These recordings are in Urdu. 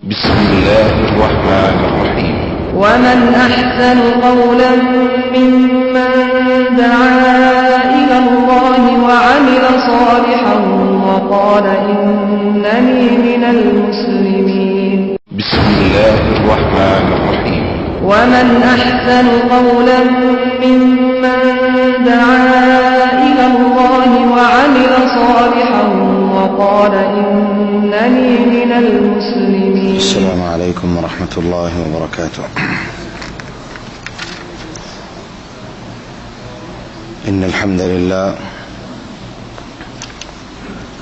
بسم الله الرحمن الرحيم. ومن أحسن قولا ممن دعا إلى الله وعمل صالحا وقال إنني من المسلمين. بسم الله الرحمن الرحيم. ومن أحسن قولا ممن دعا إلى الله وعمل صالحا وقال إنني من المسلمين. السلام عليكم ورحمة الله وبركاته. إن الحمد لله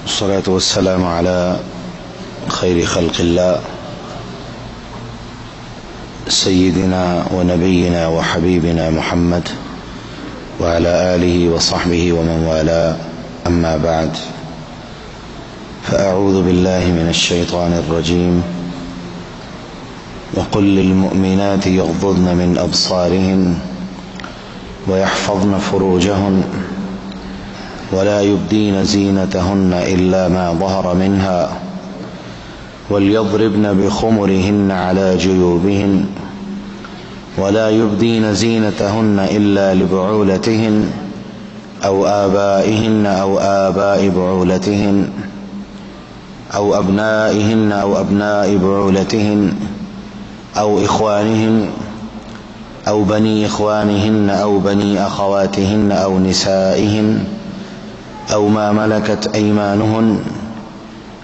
والصلاة والسلام على خير خلق الله سيدنا ونبينا وحبيبنا محمد وعلى آله وصحبه ومن والاه، أما بعد، فأعوذ بالله من الشيطان الرجيم. وقل للمؤمنات يغضضن من أبصارهن ويحفظن فروجهن ولا يبدين زينتهن إلا ما ظهر منها وليضربن بخمرهن على جيوبهن ولا يبدين زينتهن إلا لبعولتهن أو آبائهن أو آباء بعولتهن أو أبنائهن أو أبناء بعولتهن أو إخوانهن أو بني إخوانهن أو بني أخواتهن أو نسائهن أو ما ملكت أيمانهن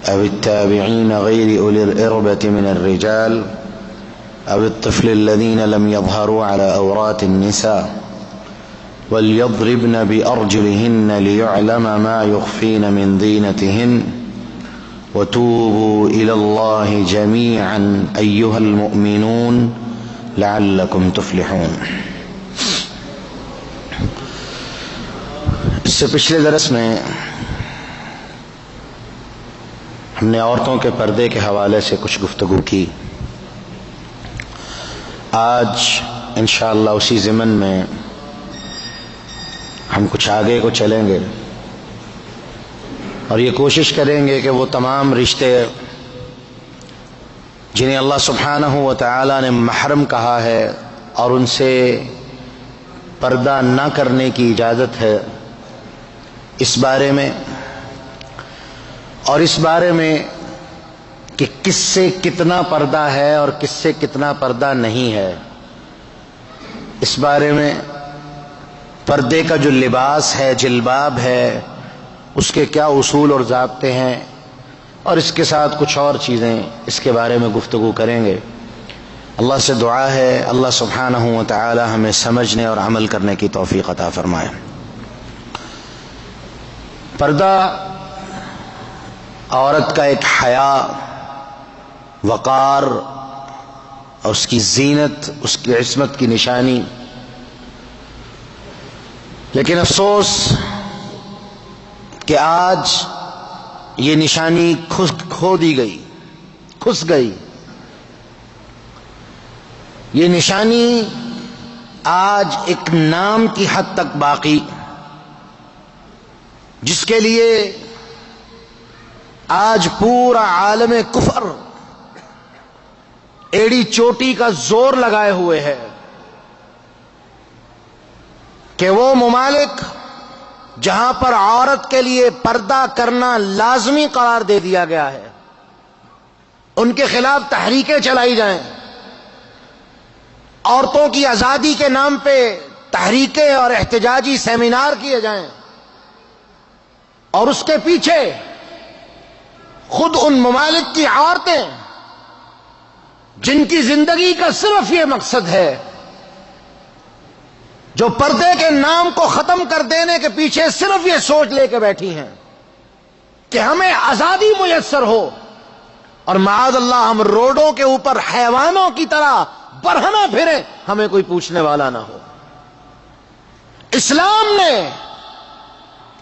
أو التابعين غير أولي الإربة من الرجال أو الطفل الذين لم يظهروا على عورات النساء وليضربن بأرجلهن ليعلم ما يخفين من زينتهن وتوبوا إلى الله جميعا أيها المؤمنون لعلكم تفلحون. اس سے پچھلے درس میں ہم نے عورتوں کے پردے کے حوالے سے کچھ گفتگو کی. آج انشاءاللہ اسی ضمن میں ہم کچھ آگے کو چلیں گے اور یہ کوشش کریں گے کہ وہ تمام رشتے جنہیں اللہ سبحانہ و تعالی نے محرم کہا ہے اور ان سے پردہ نہ کرنے کی اجازت ہے، اس بارے میں اور اس بارے میں کہ کس سے کتنا پردہ ہے اور کس سے کتنا پردہ نہیں ہے، اس بارے میں پردے کا جو لباس ہے، جلباب ہے، اس کے کیا اصول اور ضابطے ہیں، اور اس کے ساتھ کچھ اور چیزیں اس کے بارے میں گفتگو کریں گے. اللہ سے دعا ہے اللہ سبحانہ و تعالی ہمیں سمجھنے اور عمل کرنے کی توفیق عطا فرمائے. پردہ عورت کا ایک حیا، وقار اور اس کی زینت، اس کی عصمت کی نشانی. لیکن افسوس کہ آج یہ نشانی کھو دی گئی، کھس گئی. یہ نشانی آج ایک نام کی حد تک باقی، جس کے لیے آج پورا عالم کفر ایڑی چوٹی کا زور لگائے ہوئے ہے کہ وہ ممالک جہاں پر عورت کے لیے پردہ کرنا لازمی قرار دے دیا گیا ہے، ان کے خلاف تحریکیں چلائی جائیں، عورتوں کی آزادی کے نام پہ تحریکیں اور احتجاجی سیمینار کیے جائیں، اور اس کے پیچھے خود ان ممالک کی عورتیں جن کی زندگی کا صرف یہ مقصد ہے، جو پردے کے نام کو ختم کر دینے کے پیچھے صرف یہ سوچ لے کے بیٹھی ہیں کہ ہمیں آزادی میسر ہو اور معاذ اللہ ہم روڈوں کے اوپر حیوانوں کی طرح برہنہ پھریں، ہمیں کوئی پوچھنے والا نہ ہو. اسلام نے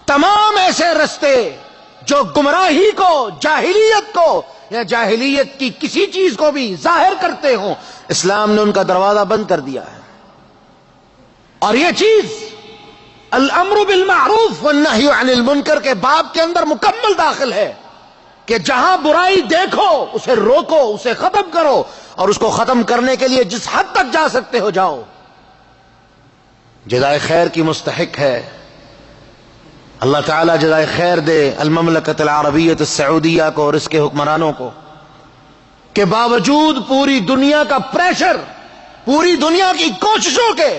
تمام ایسے رستے جو گمراہی کو، جاہلیت کو یا جاہلیت کی کسی چیز کو بھی ظاہر کرتے ہوں، اسلام نے ان کا دروازہ بند کر دیا ہے. اور یہ چیز الامر بالمعروف والنہی عن المنکر کے باب کے اندر مکمل داخل ہے کہ جہاں برائی دیکھو اسے روکو، اسے ختم کرو، اور اس کو ختم کرنے کے لیے جس حد تک جا سکتے ہو جاؤ۔ جزائے خیر کی مستحق ہے، اللہ تعالیٰ جزائے خیر دے المملکت العربیۃ السعودیہ کو اور اس کے حکمرانوں کو، کہ باوجود پوری دنیا کا پریشر، پوری دنیا کی کوششوں کے،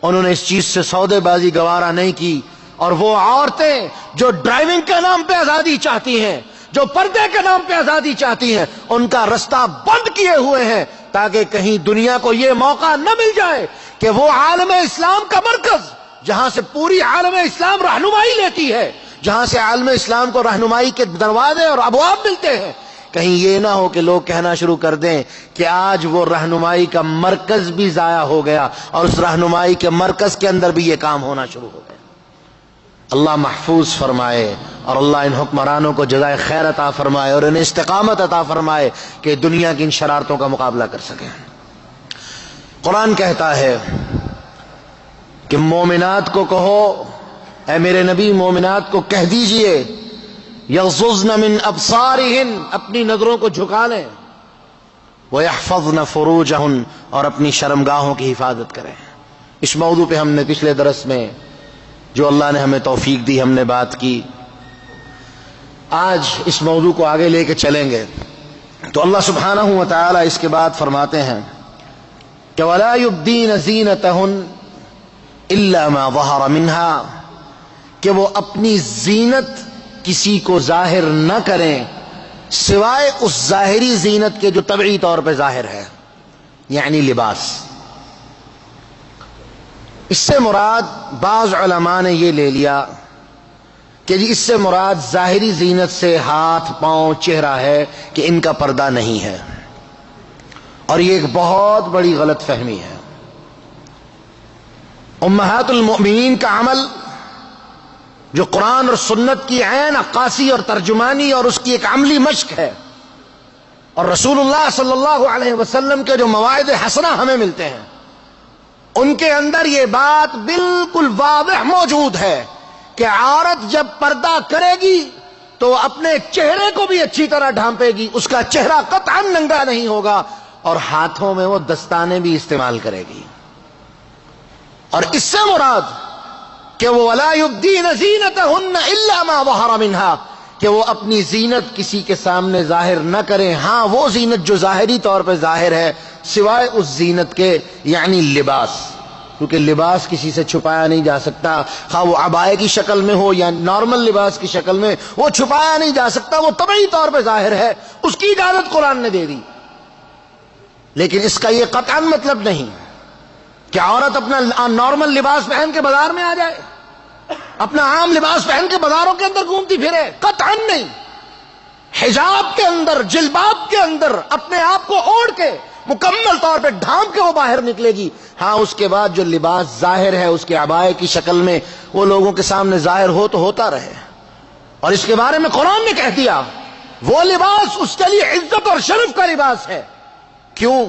انہوں نے اس چیز سے سودے بازی گوارا نہیں کی، اور وہ عورتیں جو ڈرائیونگ کے نام پہ آزادی چاہتی ہیں، جو پردے کے نام پہ آزادی چاہتی ہیں، ان کا رستہ بند کیے ہوئے ہیں تاکہ کہیں دنیا کو یہ موقع نہ مل جائے کہ وہ عالم اسلام کا مرکز، جہاں سے پوری عالم اسلام رہنمائی لیتی ہے، جہاں سے عالم اسلام کو رہنمائی کے دروازے اور ابواب ملتے ہیں، کہیں یہ نہ ہو کہ لوگ کہنا شروع کر دیں کہ آج وہ رہنمائی کا مرکز بھی ضائع ہو گیا، اور اس رہنمائی کے مرکز کے اندر بھی یہ کام ہونا شروع ہو گیا۔ اللہ محفوظ فرمائے، اور اللہ ان حکمرانوں کو جزائے خیر عطا فرمائے، اور انہیں استقامت عطا فرمائے کہ دنیا کی ان شرارتوں کا مقابلہ کر سکیں۔ قرآن کہتا ہے کہ مومنات کو کہو، اے میرے نبی مومنات کو کہہ دیجئے، یغضضن من ابصارہن، اپنی نظروں کو جھکا لیں، ویحفظن فروجہن، اور اپنی شرمگاہوں کی حفاظت کریں۔ اس موضوع پہ ہم نے پچھلے درس میں جو اللہ نے ہمیں توفیق دی ہم نے بات کی، آج اس موضوع کو آگے لے کے چلیں گے۔ تو اللہ سبحانہ و تعالی اس کے بعد فرماتے ہیں کہ وَلَا يُبْدِينَ زِينَتَهُنَّ إِلَّا مَا ظَهَرَ مِنْهَا، کہ وہ اپنی زینت کسی کو ظاہر نہ کریں سوائے اس ظاہری زینت کے جو طبعی طور پہ ظاہر ہے، یعنی لباس۔ اس سے مراد بعض علماء نے یہ لے لیا کہ اس سے مراد ظاہری زینت سے ہاتھ، پاؤں، چہرہ ہے کہ ان کا پردہ نہیں ہے، اور یہ ایک بہت بڑی غلط فہمی ہے۔ امہات المؤمنین کا عمل جو قرآن اور سنت کی عین عکاسی اور ترجمانی اور اس کی ایک عملی مشق ہے، اور رسول اللہ صلی اللہ علیہ وسلم کے جو مواعظ حسنہ ہمیں ملتے ہیں، ان کے اندر یہ بات بالکل واضح موجود ہے کہ عورت جب پردہ کرے گی تو وہ اپنے چہرے کو بھی اچھی طرح ڈھانپے گی، اس کا چہرہ قطعاً ننگا نہیں ہوگا، اور ہاتھوں میں وہ دستانے بھی استعمال کرے گی۔ اور اس سے مراد کہ وہ وَلَا يُبْدِينَ زِينَتَهُنَّ إِلَّا مَا ظَهَرَ مِنْهَا، کہ وہ اپنی زینت کسی کے سامنے ظاہر نہ کریں، ہاں وہ زینت جو ظاہری طور پہ ظاہر ہے سوائے اس زینت کے، یعنی لباس، کیونکہ لباس کسی سے چھپایا نہیں جا سکتا، خواہ وہ عبائے کی شکل میں ہو یا نارمل لباس کی شکل میں، وہ چھپایا نہیں جا سکتا، وہ طبعی طور پہ ظاہر ہے، اس کی اجازت قرآن نے دے دی۔ لیکن اس کا یہ قطعاً مطلب نہیں کہ عورت اپنا نارمل لباس پہن کے بازار میں آ جائے، اپنا عام لباس پہن کے بازاروں کے اندر گھومتی پھرے، قطعاً نہیں۔ حجاب کے اندر، جلباب کے اندر اپنے آپ کو اوڑھ کے مکمل طور پہ ڈھانپ کے وہ باہر نکلے گی، ہاں اس کے بعد جو لباس ظاہر ہے اس کے عبائے کی شکل میں وہ لوگوں کے سامنے ظاہر ہو تو ہوتا رہے۔ اور اس کے بارے میں قرآن نے کہہ دیا وہ لباس اس کے لیے عزت اور شرف کا لباس ہے۔ کیوں؟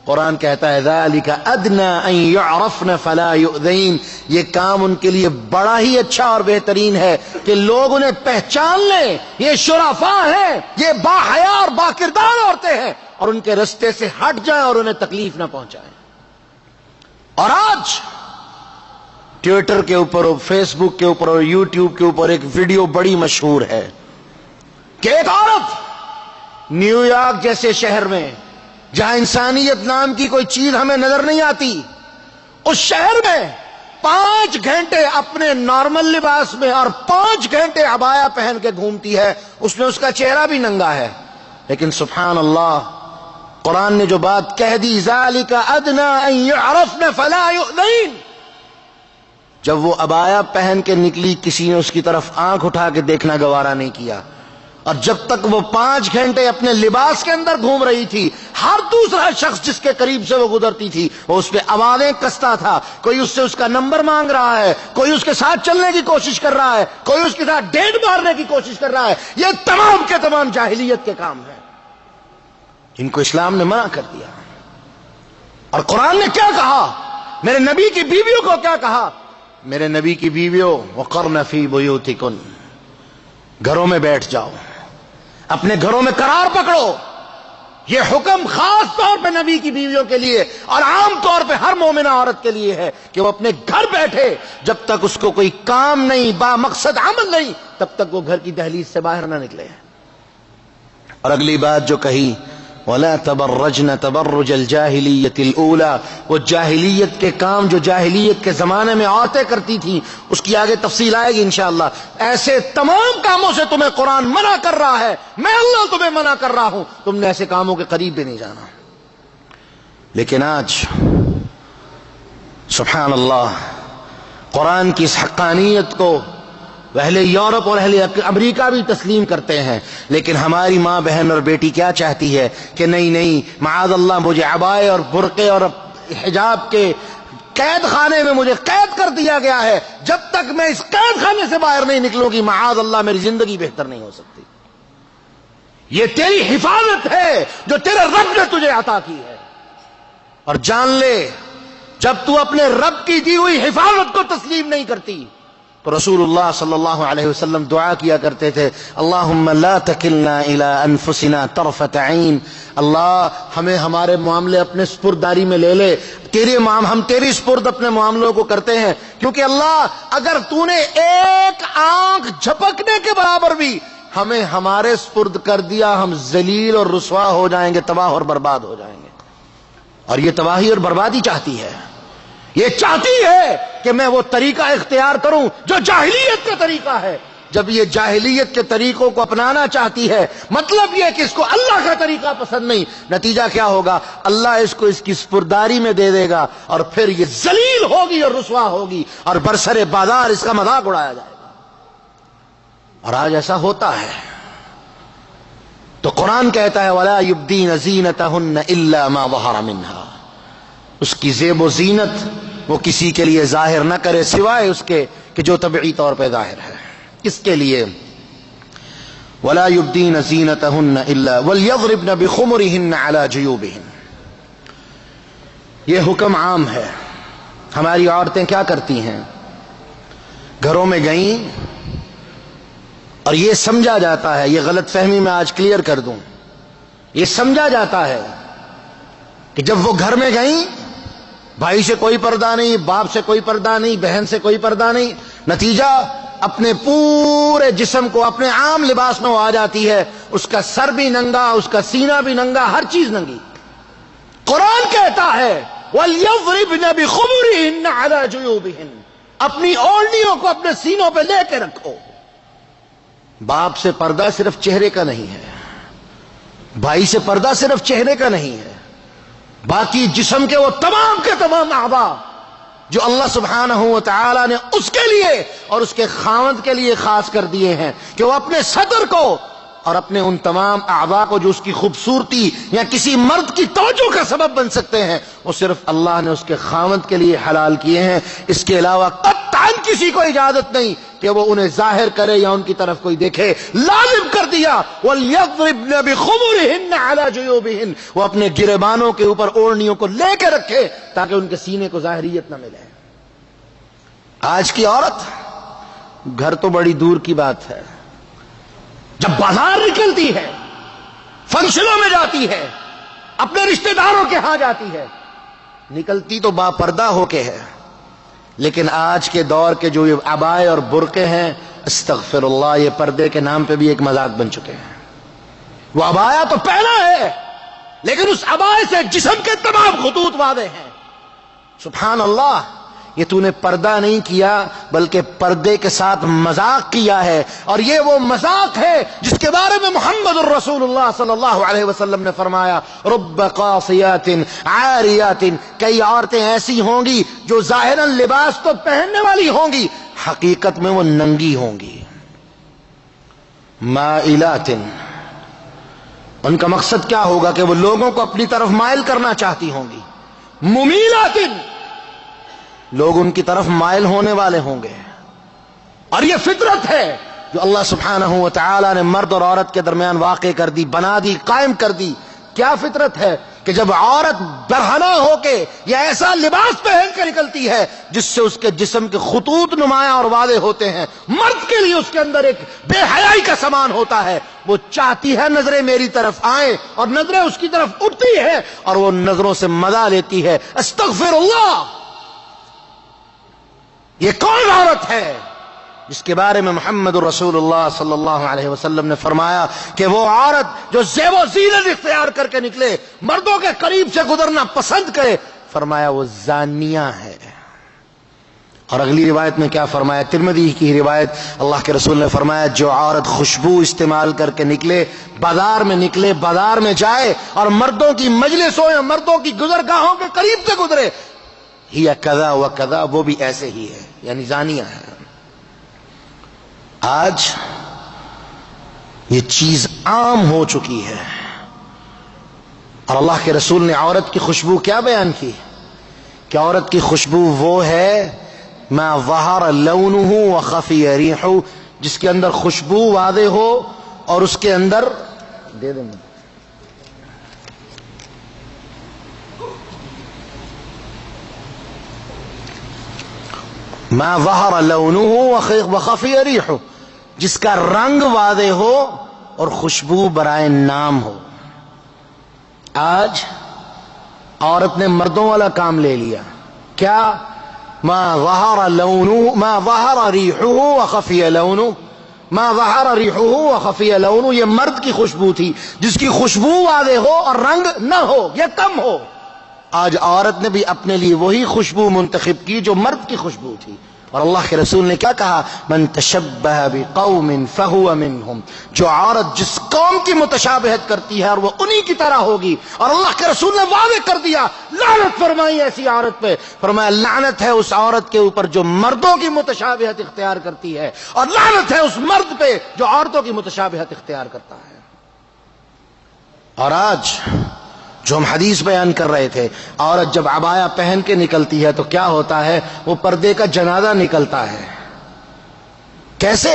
قرآن کہتا ہے ذَلِكَ أَدْنَىٰ أَن يُعْرَفْنَ فَلَا يُؤْذَيْنَ، یہ کام ان کے لیے بڑا ہی اچھا اور بہترین ہے کہ لوگ انہیں پہچان لیں، یہ شرفاء ہیں، یہ باحیا اور باکردار عورتیں ہیں، اور ان کے رستے سے ہٹ جائیں اور انہیں تکلیف نہ پہنچائیں۔ اور آج ٹویٹر کے اوپر اور فیس بک کے اوپر اور یوٹیوب کے اوپر ایک ویڈیو بڑی مشہور ہے کہ ایک عورت نیو یارک جیسے شہر میں جہاں انسانیت نام کی کوئی چیز ہمیں نظر نہیں آتی، اس شہر میں 5 گھنٹے اپنے نارمل لباس میں اور 5 گھنٹے عبایا پہن کے گھومتی ہے، اس میں اس کا چہرہ بھی ننگا ہے۔ لیکن سبحان اللہ، قرآن نے جو بات کہہ دی ذَلِكَ أَدْنَىٰ أَن يُعْرَفْنَ فَلَا يُؤْذَيْنَ، جب وہ عبایا پہن کے نکلی کسی نے اس کی طرف آنکھ اٹھا کے دیکھنا گوارا نہیں کیا، اور جب تک وہ 5 گھنٹے اپنے لباس کے اندر گھوم رہی تھی، ہر دوسرا شخص جس کے قریب سے وہ گزرتی تھی وہ اس پہ آوازیں کستا تھا، کوئی اس سے اس کا نمبر مانگ رہا ہے، کوئی اس کے ساتھ چلنے کی کوشش کر رہا ہے، کوئی اس کے ساتھ ڈیٹ مارنے کی کوشش کر رہا ہے۔ یہ تمام کے تمام جاہلیت کے کام ہیں، ان کو اسلام نے منع کر دیا۔ اور قرآن نے کیا کہا؟ میرے نبی کی بیویوں کو کیا کہا؟ میرے نبی کی بیویوں وقرن فی بیوتکن، گھروں میں بیٹھ جاؤ، اپنے گھروں میں قرار پکڑو. یہ حکم خاص طور پہ نبی کی بیویوں کے لیے اور عام طور پہ ہر مومنہ عورت کے لیے ہے کہ وہ اپنے گھر بیٹھے. جب تک اس کو کوئی کام نہیں، با مقصد عمل نہیں، تب تک وہ گھر کی دہلیز سے باہر نہ نکلے. اور اگلی بات جو کہی، وَلَا تَبَرَّجْنَ تَبَرُّجَ الْجَاهِلِيَّةِ الْأُولَى، وہ جاہلیت کے کام جو جاہلیت کے زمانے میں عورتیں کرتی تھیں، اس کی آگے تفصیل آئے گی انشاءاللہ. ایسے تمام کاموں سے تمہیں قرآن منع کر رہا ہے. میں اللہ تمہیں منع کر رہا ہوں، تم نے ایسے کاموں کے قریب بھی نہیں جانا. لیکن آج سبحان اللہ قرآن کی اس حقانیت کو اہل یورپ اور اہل امریکہ بھی تسلیم کرتے ہیں، لیکن ہماری ماں بہن اور بیٹی کیا چاہتی ہے کہ نہیں معاذ اللہ مجھے عبائے اور برقعے اور حجاب کے قید خانے میں مجھے قید کر دیا گیا ہے. جب تک میں اس قید خانے سے باہر نہیں نکلوں گی معاذ اللہ میری زندگی بہتر نہیں ہو سکتی. یہ تیری حفاظت ہے جو تیرے رب نے تجھے عطا کی ہے. اور جان لے جب تو اپنے رب کی دی ہوئی حفاظت کو تسلیم نہیں کرتی تو رسول اللہ صلی اللہ علیہ وسلم دعا کیا کرتے تھے، اللہم لا تکلنا الی انفسنا طرفۃ عین. اللہ ہمیں ہمارے معاملے اپنے سپرداری میں لے لے. ہم تیری سپرد اپنے معاملوں کو کرتے ہیں، کیونکہ اللہ اگر تو نے ایک آنکھ جھپکنے کے برابر بھی ہمیں ہمارے سپرد کر دیا، ہم ذلیل اور رسوا ہو جائیں گے، تباہ اور برباد ہو جائیں گے. اور یہ تباہی اور بربادی چاہتی ہے. یہ چاہتی ہے کہ میں وہ طریقہ اختیار کروں جو جاہلیت کا طریقہ ہے. جب یہ جاہلیت کے طریقوں کو اپنانا چاہتی ہے، مطلب یہ کہ اس کو اللہ کا طریقہ پسند نہیں، نتیجہ کیا ہوگا؟ اللہ اس کو اس کی سپرداری میں دے دے گا اور پھر یہ ذلیل ہوگی اور رسوا ہوگی اور برسر بازار اس کا مذاق اڑایا جائے گا. اور آج ایسا ہوتا ہے. تو قرآن کہتا ہے وَلَا يُبْدِينَ زِينَتَهُنَّ إِلَّا مَا ظَهَرَ مِنْهَا، اس کی زیب و زینت وہ کسی کے لیے ظاہر نہ کرے سوائے اس کے کہ جو طبعی طور پہ ظاہر ہے. کس کے لیے؟ وَلَا يُبْدِينَ زِينَتَهُنَّ إِلَّا وَلْيَضْرِبْنَ بِخُمُرِهِنَّ عَلَى جُيُوبِهِنَّ. یہ حکم عام ہے. ہماری عورتیں کیا کرتی ہیں؟ گھروں میں گئیں اور یہ سمجھا جاتا ہے، یہ غلط فہمی میں آج کلیئر کر دوں، یہ سمجھا جاتا ہے کہ جب وہ گھر میں گئیں بھائی سے کوئی پردہ نہیں، باپ سے کوئی پردہ نہیں، بہن سے کوئی پردہ نہیں، نتیجہ اپنے پورے جسم کو اپنے عام لباس میں وہ آ جاتی ہے، اس کا سر بھی ننگا، اس کا سینہ بھی ننگا، ہر چیز ننگی. قرآن کہتا ہے وَلْيَضْرِبْنَ بِخُمُرِهِنَّ عَلَى جُيُوبِهِنَّ، اپنی اوڑھنیوں کو اپنے سینوں پہ لے کے رکھو. باپ سے پردہ صرف چہرے کا نہیں ہے، بھائی سے پردہ صرف چہرے کا نہیں ہے، باقی جسم کے وہ تمام کے تمام اعضاء جو اللہ سبحانہ و تعالی نے اس کے لیے اور اس کے خاوند کے لیے خاص کر دیے ہیں کہ وہ اپنے صدر کو اور اپنے ان تمام اعضاء کو جو اس کی خوبصورتی یا کسی مرد کی توجہ کا سبب بن سکتے ہیں، وہ صرف اللہ نے اس کے خاوند کے لیے حلال کیے ہیں. اس کے علاوہ قطعاً کسی کو اجازت نہیں کہ وہ انہیں ظاہر کرے یا ان کی طرف کوئی دیکھے. لازم کر دیا وَلْيَضْرِبْنَ بِخُمُرِهِنَّ عَلَى جُيُوبِهِنَّ، وہ اپنے گریبانوں کے اوپر اوڑھنیوں کو لے کے رکھے تاکہ ان کے سینے کو ظاہریت نہ ملے. آج کی عورت گھر تو بڑی دور کی بات ہے، جب بازار نکلتی ہے، فنکشنوں میں جاتی ہے، اپنے رشتہ داروں کے ہاں جاتی ہے، نکلتی تو با پردہ ہو کے ہے. لیکن آج کے دور کے جو یہ عبائے اور برقعے ہیں، استغفر اللہ، یہ پردے کے نام پہ بھی ایک مذاق بن چکے ہیں. وہ عبایا تو پہنا ہے لیکن اس عبائے سے جسم کے تمام خطوط واضح ہیں. سبحان اللہ، یہ تو نے پردہ نہیں کیا بلکہ پردے کے ساتھ مذاق کیا ہے. اور یہ وہ مذاق ہے جس کے بارے میں محمد الرسول اللہ صلی اللہ علیہ وسلم نے فرمایا رب قاصیات عاریات، کئی عورتیں ایسی ہوں گی جو ظاہراً لباس تو پہننے والی ہوں گی، حقیقت میں وہ ننگی ہوں گی. مائلات، ان کا مقصد کیا ہوگا کہ وہ لوگوں کو اپنی طرف مائل کرنا چاہتی ہوں گی. ممیلات، لوگ ان کی طرف مائل ہونے والے ہوں گے. اور یہ فطرت ہے جو اللہ سبحانہ و تعالی نے مرد اور عورت کے درمیان واقع کر دی، بنا دی، قائم کر دی. کیا فطرت ہے کہ جب عورت برہنہ ہو کے یا ایسا لباس پہن کے نکلتی ہے جس سے اس کے جسم کے خطوط نمایاں اور واضح ہوتے ہیں، مرد کے لیے اس کے اندر ایک بے حیائی کا سامان ہوتا ہے، وہ چاہتی ہے نظریں میری طرف آئیں اور نظریں اس کی طرف اٹھتی ہے اور وہ نظروں سے مزہ لیتی ہے۔ استغفر اللہ، یہ کون عورت ہے جس کے بارے میں محمد رسول اللہ صلی اللہ علیہ وسلم نے فرمایا کہ وہ عورت جو زیب و زینت اختیار کر کے نکلے، مردوں کے قریب سے گزرنا پسند کرے، فرمایا وہ زانیہ ہے۔ اور اگلی روایت میں کیا فرمایا؟ ترمذی کی روایت، اللہ کے رسول نے فرمایا جو عورت خوشبو استعمال کر کے نکلے، بازار میں جائے اور مردوں کی مجلسوں یا مردوں کی گزرگاہوں کے قریب سے گزرے، ہی کذا و کذا، وہ بھی ایسے ہی ہے، یعنی زانیہ ہے۔ آج یہ چیز عام ہو چکی ہے، اور اللہ کے رسول نے عورت کی خوشبو کیا بیان کی کہ عورت کی خوشبو وہ ہے ما ظہر لونہ وخفی ریحہ، جس کے اندر خوشبو واضح ہو اور اس کے اندر دے دیں ما ظہر لونہ وخفی ریحہ، جس کا رنگ واضح ہو اور خوشبو برائے نام ہو۔ آج عورت نے مردوں والا کام لے لیا، کیا؟ ما ظہر لونہ ما ظہر ریحہ وخفی لونہ، ما ظہر ریحہ وخفی لونہ، یہ مرد کی خوشبو تھی جس کی خوشبو واضح ہو اور رنگ نہ ہو یا کم ہو۔ آج عورت نے بھی اپنے لیے وہی خوشبو منتخب کی جو مرد کی خوشبو تھی، اور اللہ کے رسول نے کیا کہا؟ من تشبہ بقوم فہو منہم، جو عورت جس قوم کی متشابہت کرتی ہے اور وہ انہی کی طرح ہوگی۔ اور اللہ کے رسول نے واضح کر دیا، لعنت فرمائی ایسی عورت پہ، فرمایا لعنت ہے اس عورت کے اوپر جو مردوں کی متشابہت اختیار کرتی ہے، اور لعنت ہے اس مرد پہ جو عورتوں کی متشابہت اختیار کرتا ہے۔ اور آج جو ہم حدیث بیان کر رہے تھے، عورت جب عبایا پہن کے نکلتی ہے تو کیا ہوتا ہے؟ وہ پردے کا جنازہ نکلتا ہے۔ کیسے؟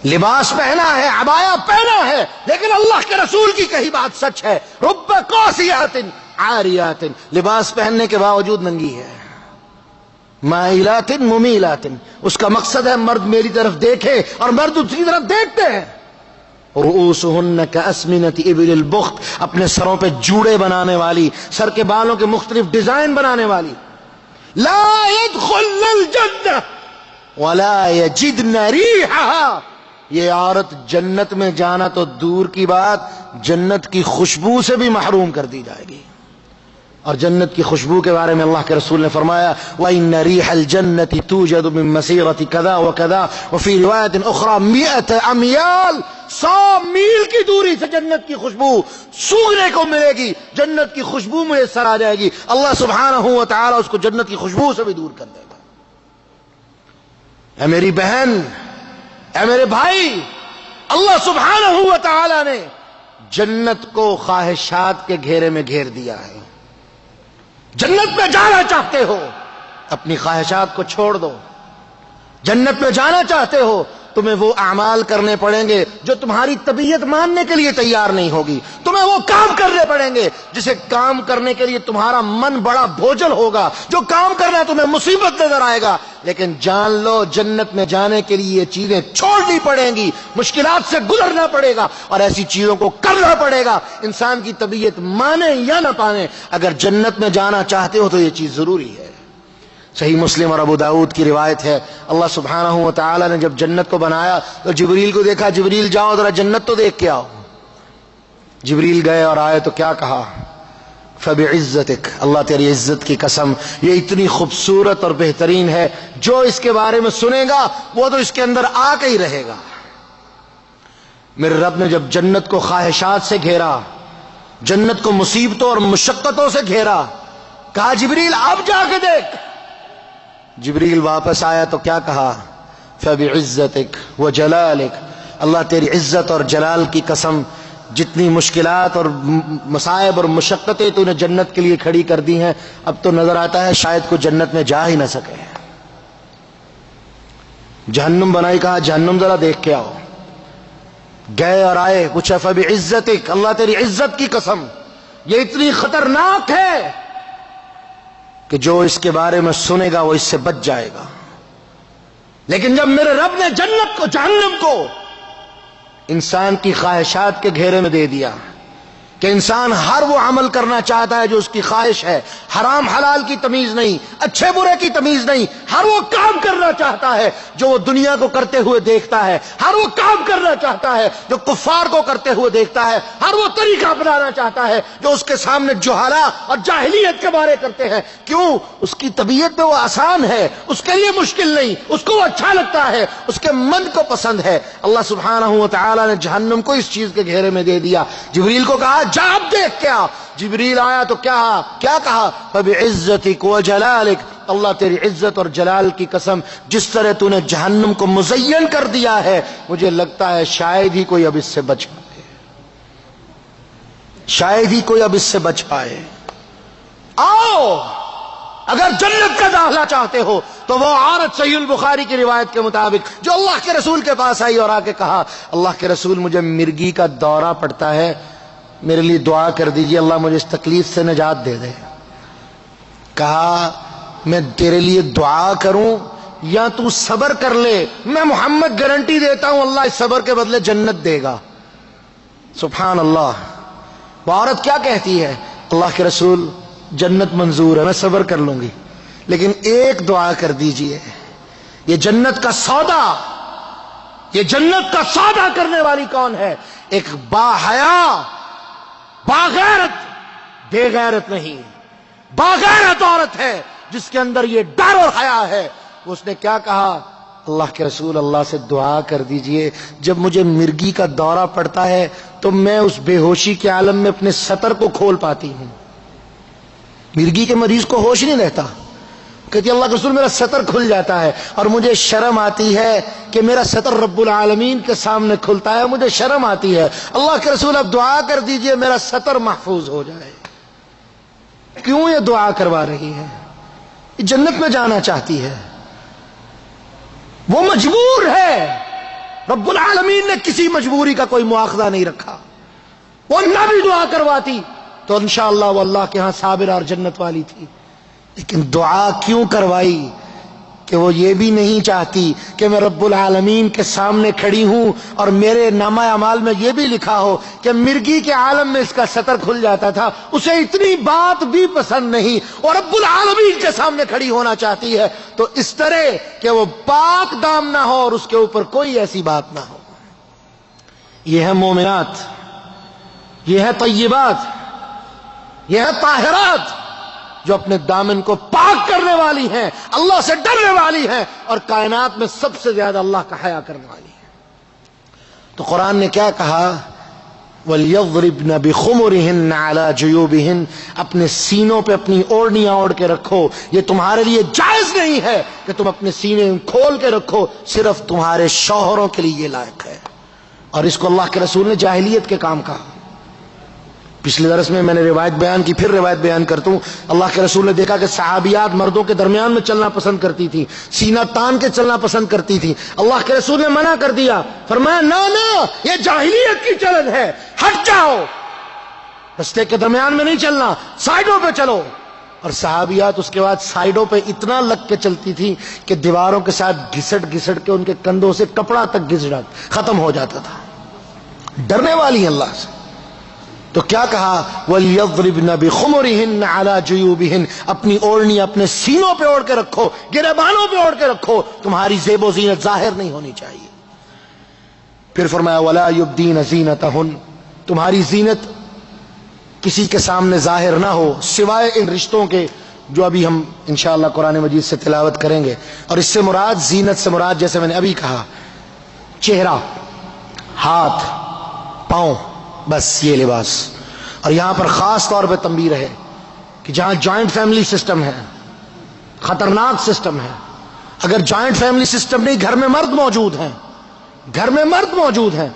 لباس پہنا ہے، عبایا پہنا ہے، لیکن اللہ کے رسول کی کہی بات سچ ہے، رب قاسیات عاریات، لباس پہننے کے باوجود ننگی ہے، مائلات ممیلات، اس کا مقصد ہے مرد میری طرف دیکھے اور مرد اس کی طرف دیکھتے ہیں۔ رؤوسہن کاسمنۃ ابل البخت، اپنے سروں پہ جوڑے بنانے والی، سر کے بالوں کے مختلف ڈیزائن بنانے والی۔ لا يدخلن الجنہ ولا یجدن ریحہا، یہ عورت جنت میں جانا تو دور کی بات، جنت کی خوشبو سے بھی محروم کر دی جائے گی۔ اور جنت کی خوشبو کے بارے میں اللہ کے رسول نے فرمایا وَإِنَّ رِيحَ الْجَنَّةِ تُوجَدُ مِن مَسِيرَةِ كَذَا وَكَذَا، وفي روایت اخرى 100 امیال، 100 میل کی دوری سے جنت کی خوشبو سونگھنے کو ملے گی، جنت کی خوشبو میسر آ جائے گی، اللہ سبحانہ و تعالی اس کو جنت کی خوشبو سے بھی دور کر دے گا۔ اے میری بہن، اے میرے بھائی، اللہ سبحانہ و تعالی نے جنت کو خواہشات کے گھیرے میں گھیر دیا ہے۔ جنت میں جانا چاہتے ہو، اپنی خواہشات کو چھوڑ دو۔ جنت میں جانا چاہتے ہو، تمہیں وہ اعمال کرنے پڑیں گے جو تمہاری طبیعت ماننے کے لیے تیار نہیں ہوگی، تمہیں وہ کام کرنے پڑیں گے جسے کام کرنے کے لیے تمہارا من بڑا بوجھل ہوگا، جو کام کرنا تمہیں مصیبت نظر آئے گا، لیکن جان لو جنت میں جانے کے لیے یہ چیزیں چھوڑنی پڑیں گی، مشکلات سے گزرنا پڑے گا اور ایسی چیزوں کو کرنا پڑے گا، انسان کی طبیعت مانے یا نہ پانے، اگر جنت میں جانا چاہتے ہو تو یہ چیز ضروری ہے۔ صحیح مسلم اور ابو داؤد کی روایت ہے، اللہ سبحانہ و تعالی نے جب جنت کو بنایا تو جبریل کو دیکھا، جبریل جاؤ ذرا جنت تو دیکھ کے آؤ۔ جبریل گئے اور آئے تو کیا کہا؟ فبعزتک، اللہ تیری عزت کی قسم، یہ اتنی خوبصورت اور بہترین ہے، جو اس کے بارے میں سنے گا وہ تو اس کے اندر آ کے ہی رہے گا۔ میرے رب نے جب جنت کو خواہشات سے گھیرا، جنت کو مصیبتوں اور مشقتوں سے گھیرا، کہا جبریل اب جا کے دیکھ۔ جبریل واپس آیا تو کیا کہا؟ فبعزتک وجلالک، اللہ تیری عزت اور جلال کی قسم، جتنی مشکلات اور مصائب اور مشقتیں تو نے جنت کے لیے کھڑی کر دی ہیں، اب تو نظر آتا ہے شاید کوئی جنت میں جا ہی نہ سکے۔ جہنم بنائی، کہا جہنم ذرا دیکھ کے آؤ۔ گئے اور آئے، پوچھا فبعزتک، اللہ تیری عزت کی قسم، یہ اتنی خطرناک ہے کہ جو اس کے بارے میں سنے گا وہ اس سے بچ جائے گا. لیکن جب میرے رب نے جنت کو جہنم کو انسان کی خواہشات کے گھیرے میں دے دیا کہ انسان ہر وہ عمل کرنا چاہتا ہے جو اس کی خواہش ہے، حرام حلال کی تمیز نہیں، اچھے برے کی تمیز نہیں، ہر وہ کام کرنا چاہتا ہے جو وہ دنیا کو کرتے ہوئے دیکھتا ہے، ہر وہ کام کرنا چاہتا ہے جو کفار کو کرتے ہوئے دیکھتا ہے، ہر وہ طریقہ اپنانا چاہتا ہے جو اس کے سامنے جہالا اور جاہلیت کے بارے کرتے ہیں. کیوں؟ اس کی طبیعت میں وہ آسان ہے، اس کے لیے مشکل نہیں، اس کو وہ اچھا لگتا ہے، اس کے من کو پسند ہے. اللہ سبحانہ و تعالی نے جہنم کو اس چیز کے گھیرے میں دے دیا. جبریل کو کہا جا اب دیکھ کیا. جبریل آیا تو کیا کہا؟ فبعزتک وجلالک، اللہ تیری عزت اور جلال کی قسم، جس طرح تو نے جہنم کو مزین کر دیا ہے مجھے لگتا ہے شاید ہی کوئی اب اس سے بچ پائے، شاید ہی کوئی اب اس سے بچ پائے. آؤ اگر جنت کا داخلہ چاہتے ہو تو وہ عورت صحیح البخاری کی روایت کے مطابق جو اللہ کے رسول کے پاس آئی اور آ کے کہا اللہ کے رسول مجھے مرگی کا دورہ پڑتا ہے، میرے لیے دعا کر دیجئے، اللہ مجھے اس تکلیف سے نجات دے دے. کہا میں تیرے لیے دعا کروں یا تو صبر کر لے؟ میں محمد گارنٹی دیتا ہوں اللہ اس صبر کے بدلے جنت دے گا. سبحان اللہ. وہ عورت کیا کہتی ہے؟ اللہ کے رسول جنت منظور ہے، میں صبر کر لوں گی، لیکن ایک دعا کر دیجئے. یہ جنت کا سودا، یہ جنت کا سودا کرنے والی کون ہے؟ ایک باحیا، باغیرت، بے غیرت نہیں، باغیرت عورت ہے جس کے اندر یہ ڈر اور حیا ہے. اس نے کیا کہا؟ اللہ کے رسول اللہ سے دعا کر دیجئے جب مجھے مرگی کا دورہ پڑتا ہے تو میں اس بے ہوشی کے عالم میں اپنے سطر کو کھول پاتی ہوں. مرگی کے مریض کو ہوش نہیں رہتا، کہتی اللہ کے رسول میرا سطر کھل جاتا ہے اور مجھے شرم آتی ہے کہ میرا سطر رب العالمین کے سامنے کھلتا ہے، مجھے شرم آتی ہے. اللہ کے رسول اب دعا کر دیجئے میرا سطر محفوظ ہو جائے. کیوں یہ دعا کروا رہی ہے؟ یہ جنت میں جانا چاہتی ہے، وہ مجبور ہے. رب العالمین نے کسی مجبوری کا کوئی مواخذہ نہیں رکھا. وہ نہ بھی دعا کرواتی تو انشاءاللہ وہ اللہ کے ہاں صابر اور جنت والی تھی. لیکن دعا کیوں کروائی؟ کہ وہ یہ بھی نہیں چاہتی کہ میں رب العالمین کے سامنے کھڑی ہوں اور میرے نامہ اعمال میں یہ بھی لکھا ہو کہ مرگی کے عالم میں اس کا سطر کھل جاتا تھا. اسے اتنی بات بھی پسند نہیں اور رب العالمین کے سامنے کھڑی ہونا چاہتی ہے تو اس طرح کہ وہ پاک دام نہ ہو اور اس کے اوپر کوئی ایسی بات نہ ہو. یہ ہے مومنات، یہ ہے طیبات، یہ ہے طاہرات جو اپنے دامن کو پاک کرنے والی ہیں، اللہ سے ڈرنے والی ہیں اور کائنات میں سب سے زیادہ اللہ کا حیا کرنے والی ہیں. تو قرآن نے کیا کہا؟ وَلْيَضْرِبْنَ بِخُمُرِهِنَّ عَلَى جُيُوبِهِنَّ، اپنے سینوں پہ اپنی اوڑھنیاں اوڑھ کے رکھو. یہ تمہارے لیے جائز نہیں ہے کہ تم اپنے سینے کھول کے رکھو، صرف تمہارے شوہروں کے لیے یہ لائق ہے. اور اس کو اللہ کے رسول نے جاہلیت کے کام کہا. پچھلے درس میں نے روایت بیان کی، پھر روایت بیان کرتا ہوں. اللہ کے رسول نے دیکھا کہ صحابیات مردوں کے درمیان میں چلنا پسند کرتی تھی، سینہ تان کے چلنا پسند کرتی تھی. اللہ کے رسول نے منع کر دیا، فرمایا نا یہ جاہلیت کی چلن ہے، ہٹ جاؤ، رستے کے درمیان میں نہیں چلنا، سائیڈوں پہ چلو. اور صحابیات اس کے بعد سائیڈوں پہ اتنا لگ کے چلتی تھی کہ دیواروں کے ساتھ گھسٹ گھسٹ کے ان کے کندھوں سے کپڑا تک گھسڑا ختم ہو جاتا تھا. ڈرنے والی ہیں اللہ سے. تو کیا کہا؟ وَلْيَضْرِبْنَ بِخُمُرِهِنَّ عَلَى جُيُوبِهِنَّ، اپنی اوڑھنی اپنے سینوں پہ اوڑھ کے رکھو، گریبانوں پہ اوڑھ کے رکھو، تمہاری زیب و زینت ظاہر نہیں ہونی چاہیے. پھر فرمایا وَلَا يُبْدِينَ زِينَتَهُنَّ، تمہاری زینت کسی کے سامنے ظاہر نہ ہو سوائے ان رشتوں کے جو ابھی ہم انشاءاللہ قرآن مجید سے تلاوت کریں گے. اور اس سے مراد، زینت سے مراد جیسے میں نے ابھی کہا، چہرہ، ہاتھ، پاؤں، بس یہ لباس. اور یہاں پر خاص طور پہ تنبیہ ہے کہ جہاں جوائنٹ فیملی سسٹم ہے، خطرناک سسٹم ہے. اگر جوائنٹ فیملی سسٹم نہیں، گھر میں مرد موجود ہیں، گھر میں مرد موجود ہیں،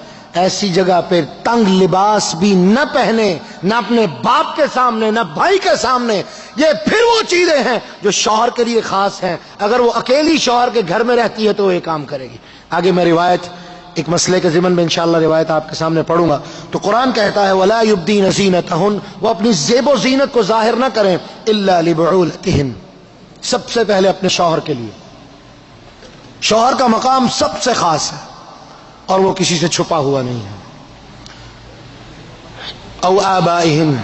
ایسی جگہ پہ تنگ لباس بھی نہ پہنے، نہ اپنے باپ کے سامنے، نہ بھائی کے سامنے. یہ پھر وہ چیزیں ہیں جو شوہر کے لیے خاص ہیں. اگر وہ اکیلی شوہر کے گھر میں رہتی ہے تو وہ یہ کام کرے گی. آگے میں روایت ایک مسئلے کے ضمن میں انشاءاللہ روایت آپ کے سامنے پڑھوں گا. تو قرآن کہتا ہے وَلَا يُبْدِينَ زِينَتَهُنَّ، وہ اپنی زیب و زینت کو ظاہر نہ کریں إِلَّا لِبُعُولَتِهِنَّ، سب سے پہلے اپنے شوہر کے لیے. شوہر کا مقام سب سے خاص ہے اور وہ کسی سے چھپا ہوا نہیں ہے. او آبائہن،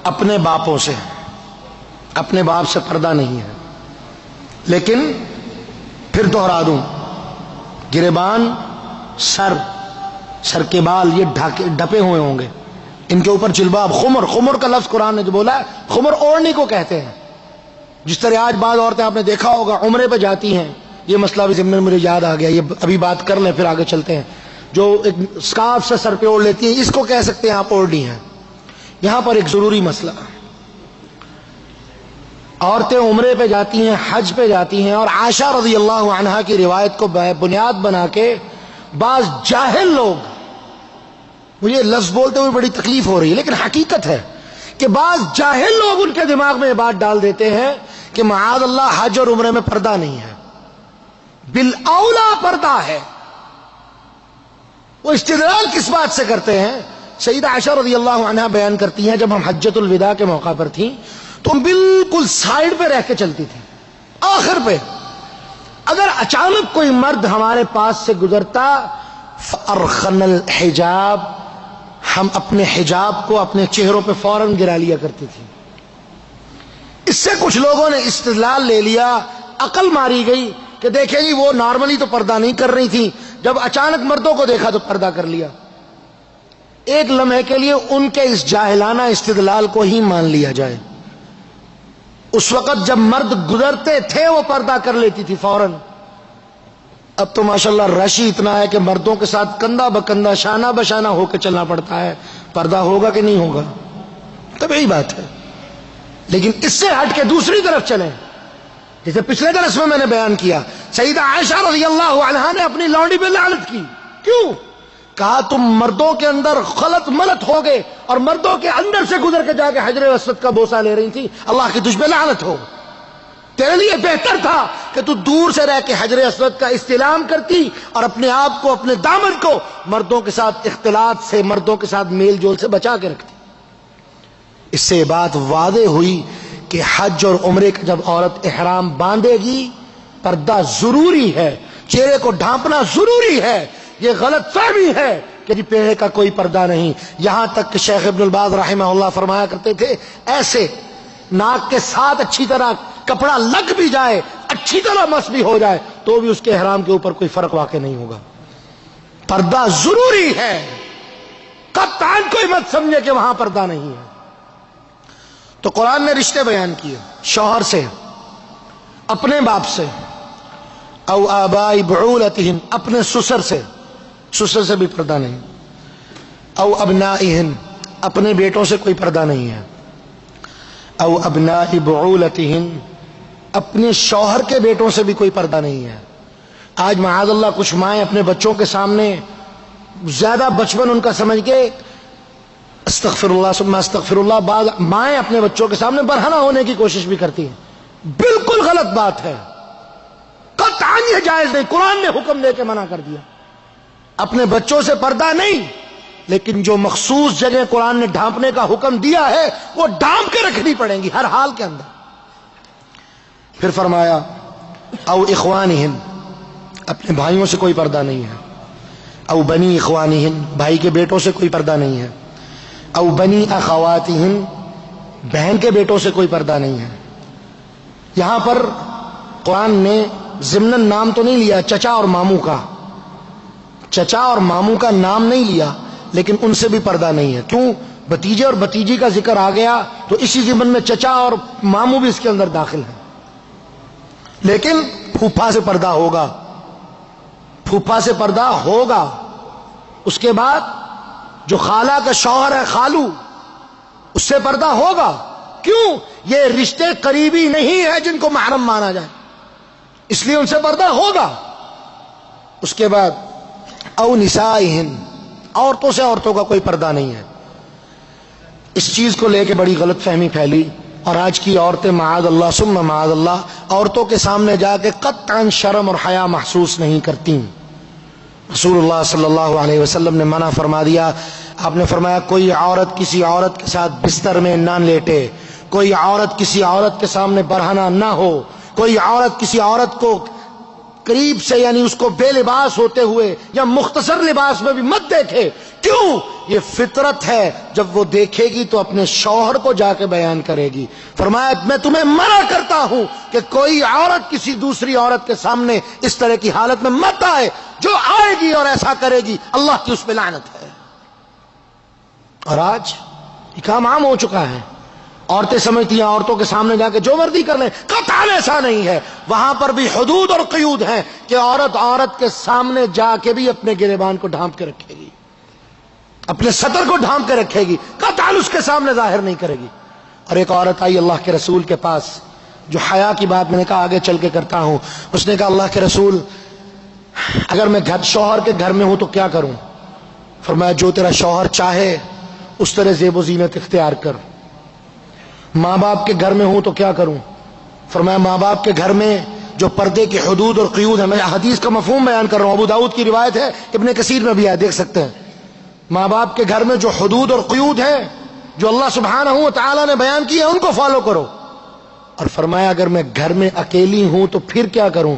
اپنے باپوں سے، اپنے باپ سے پردہ نہیں ہے. لیکن پھر دوہرا دوں، گریبان، سر کے بال یہ ڈھپے ہوئے ہوں گے، ان کے اوپر جلباب. خمر کا لفظ قرآن نے جو بولا ہے، خمر اوڑھنی کو کہتے ہیں. جس طرح آج بعض عورتیں آپ نے دیکھا ہوگا عمرے پہ جاتی ہیں، یہ مسئلہ بھی ضمن مجھے یاد آ گیا، یہ ابھی بات کر لیں پھر آگے چلتے ہیں. جو ایک اسکارف سے سر پہ اوڑھ لیتی ہیں، اس کو کہہ سکتے ہیں آپ اوڑھنی ہیں. یہاں پر ایک ضروری مسئلہ، عورتیں عمرے پہ جاتی ہیں، حج پہ جاتی ہیں، اور عائشہ رضی اللہ عنہا کی روایت کو بنیاد بنا کے بعض جاہل لوگ، مجھے لفظ بولتے ہوئے بڑی تکلیف ہو رہی ہے لیکن حقیقت ہے کہ بعض جاہل لوگ ان کے دماغ میں یہ بات ڈال دیتے ہیں کہ معاذ اللہ حج اور عمرے میں پردہ نہیں ہے، بالاولا پردہ ہے. وہ استدلال کس بات سے کرتے ہیں؟ سیدہ عائشہ رضی اللہ عنہا بیان کرتی ہیں جب ہم حجۃ الوداع کے موقع پر تھیں تو ہم بالکل سائیڈ پہ رہ کے چلتی تھی، آخر پہ. اگر اچانک کوئی مرد ہمارے پاس سے گزرتا فارخن الحجاب، ہم اپنے حجاب کو اپنے چہروں پہ فوراً گرا لیا کرتی تھی. اس سے کچھ لوگوں نے استدلال لے لیا، عقل ماری گئی کہ دیکھیں جی وہ نارملی تو پردہ نہیں کر رہی تھی، جب اچانک مردوں کو دیکھا تو پردہ کر لیا. ایک لمحے کے لیے ان کے اس جاہلانہ استدلال کو ہی مان لیا جائے. اس وقت جب مرد گزرتے تھے وہ پردہ کر لیتی تھی فوراً. اب تو ماشاءاللہ رش ہی اتنا ہے کہ مردوں کے ساتھ کندھا بکندھا شانہ بشانہ ہو کے چلنا پڑتا ہے. پردہ ہوگا کہ نہیں ہوگا؟ طبیعی بات ہے. لیکن اس سے ہٹ کے دوسری طرف چلیں، جیسے پچھلے درس میں نے بیان کیا، سیدہ عائشہ رضی اللہ عنہا نے اپنی لونڈی پہ لعنت کی. کیوں؟ کہا تم مردوں کے اندر غلط ملت ہو گئے اور مردوں کے اندر سے گزر کے جا کے حجر اسود کا بوسہ لے رہی تھی، اللہ کی تجھ پہ لعنت ہو. تیرے لیے بہتر تھا کہ تو دور سے رہ کے حجر اسود کا استلام کرتی اور اپنے آپ کو، اپنے دامن کو مردوں کے ساتھ اختلاط سے، مردوں کے ساتھ میل جول سے بچا کے رکھتی. اس سے بات واضح ہوئی کہ حج اور عمرے کا جب عورت احرام باندھے گی پردہ ضروری ہے، چہرے کو ڈھانپنا ضروری ہے. یہ غلط فہمی ہے کہ جی پہلے کا کوئی پردہ نہیں. یہاں تک کہ شیخ ابن الباز رحمہ اللہ فرمایا کرتے تھے ایسے ناک کے ساتھ اچھی طرح کپڑا لگ بھی جائے، اچھی طرح مس بھی ہو جائے تو بھی اس کے احرام کے اوپر کوئی فرق واقع نہیں ہوگا. پردہ ضروری ہے، قطعاً کوئی مت سمجھے کہ وہاں پردہ نہیں ہے. تو قرآن نے رشتے بیان کیے، شوہر سے، اپنے باپ سے، او آبائی بعولتہن، اپنے سسر سے بھی پردہ نہیں. او ابنائہن، اپنے بیٹوں سے کوئی پردہ نہیں ہے. او ابناء بعولتہن، اپنے شوہر کے بیٹوں سے بھی کوئی پردہ نہیں ہے. آج معاذ اللہ کچھ مائیں اپنے بچوں کے سامنے زیادہ بچپن ان کا سمجھ کے استغفر اللہ ثم استغفر اللہ، بعض مائیں اپنے بچوں کے سامنے برہنہ ہونے کی کوشش بھی کرتی ہیں. بالکل غلط بات ہے، قطعاً یہ جائز نہیں. قرآن نے حکم دے کے منع کر دیا. اپنے بچوں سے پردہ نہیں، لیکن جو مخصوص جگہ قرآن نے ڈھانپنے کا حکم دیا ہے وہ ڈھانپ کے رکھنی پڑیں گی ہر حال کے اندر. پھر فرمایا او اخوانہن، اپنے بھائیوں سے کوئی پردہ نہیں ہے. او بنی اخوانہن، بھائی کے بیٹوں سے کوئی پردہ نہیں ہے. او بنی اخواتہن، بہن کے بیٹوں سے کوئی پردہ نہیں ہے. یہاں پر قرآن نے ضمناً نام تو نہیں لیا چچا اور ماموں کا، چچا اور ماموں کا نام نہیں لیا، لیکن ان سے بھی پردہ نہیں ہے. کیوں؟ بھتیجے اور بھتیجی کا ذکر آ گیا تو اسی ضمن میں چچا اور ماموں بھی اس کے اندر داخل ہیں. لیکن پھوپھا سے پردہ ہوگا، پھوپھا سے پردہ ہوگا. اس کے بعد جو خالہ کا شوہر ہے خالو، اس سے پردہ ہوگا. کیوں؟ یہ رشتے قریبی نہیں ہیں جن کو محرم مانا جائے، اس لیے ان سے پردہ ہوگا. اس کے بعد او نسائہن، عورتوں سے عورتوں کا کوئی پردہ نہیں ہے. اس چیز کو لے کے بڑی غلط فہمی پھیلی اور آج کی عورتیں معاذ اللہ ثم معاذ اللہ عورتوں کے سامنے جا کے قطعاً شرم اور حیا محسوس نہیں کرتی. رسول اللہ صلی اللہ علیہ وسلم نے منع فرما دیا. آپ نے فرمایا کوئی عورت کسی عورت کے ساتھ بستر میں نہ لیٹے، کوئی عورت کسی عورت کے سامنے برہنہ نہ ہو، کوئی عورت کسی عورت کو قریب سے یعنی اس کو بے لباس ہوتے ہوئے یا مختصر لباس میں بھی مت دیکھے. کیوں؟ یہ فطرت ہے، جب وہ دیکھے گی تو اپنے شوہر کو جا کے بیان کرے گی. فرمایا میں تمہیں منع کرتا ہوں کہ کوئی عورت کسی دوسری عورت کے سامنے اس طرح کی حالت میں مت آئے. جو آئے گی اور ایسا کرے گی اللہ کی اس پہ لعنت ہے. اور آج یہ کام عام ہو چکا ہے. عورتیں سمجھتی ہیں عورتوں کے سامنے جا کے جو مردی کر لیں. قطعاً ایسا نہیں ہے. وہاں پر بھی حدود اور قیود ہیں کہ عورت کے سامنے جا کے بھی اپنے گریبان کو ڈھانپ کے رکھے گی، اپنے سطر کو ڈھانپ کے رکھے گی، قطعاً اس کے سامنے ظاہر نہیں کرے گی. اور ایک عورت آئی اللہ کے رسول کے پاس، جو حیا کی بات میں نے کہا آگے چل کے کرتا ہوں. اس نے کہا اللہ کے رسول اگر میں شوہر کے گھر میں ہوں تو کیا کروں؟ فرمایا جو تیرا شوہر چاہے اس طرح زیب و زینت اختیار کر. ماں باپ کے گھر میں ہوں تو کیا کروں؟ فرمایا ماں باپ کے گھر میں جو پردے کی حدود اور قیود ہیں، میں حدیث کا مفہوم بیان کر رہا ہوں، ابو داؤد کی روایت ہے، ابن کثیر میں بھی ہے، دیکھ سکتے ہیں. ماں باپ کے گھر میں جو حدود اور قیود ہیں جو اللہ سبحانہ و تعالیٰ نے بیان کی ہے ان کو فالو کرو. اور فرمایا اگر میں گھر میں اکیلی ہوں تو پھر کیا کروں؟